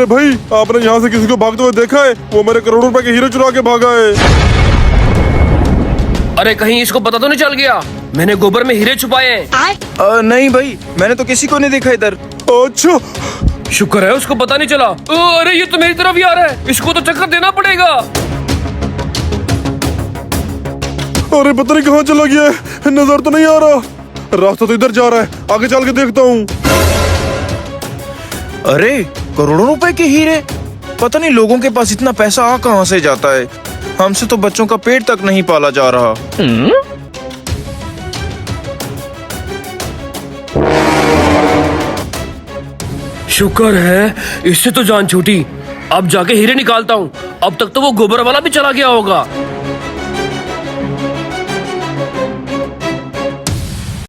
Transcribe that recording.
अरे भाई, आपने यहाँ से किसी को भागते हुए देखा है? वो मेरे करोड़ों रुपए के हीरे चुरा के भागा है। अरे कहीं इसको पता तो नहीं चल गया मैंने गोबर में हीरे छुपाए हैं? नहीं भाई, मैंने तो किसी को नहीं देखा इधर। अच्छा, शुक्र है उसको पता नहीं चला। अरे ये तो मेरी तरफ ही आ रहा है, इसको तो चक्कर देना पड़ेगा। अरे पता नहीं कहाँ चला गया है, नजर तो नहीं आ रहा। रास्ता तो इधर जा रहा है, आगे चल के देखता हूँ। अरे करोड़ों रुपए के हीरे, पता नहीं लोगों के पास इतना पैसा आ कहाँ से जाता है। हमसे तो बच्चों का पेट तक नहीं पाला जा रहा। शुक्र है इससे तो जान छूटी। अब जाके हीरे निकालता हूँ। अब तक तो वो गोबर वाला भी चला गया होगा।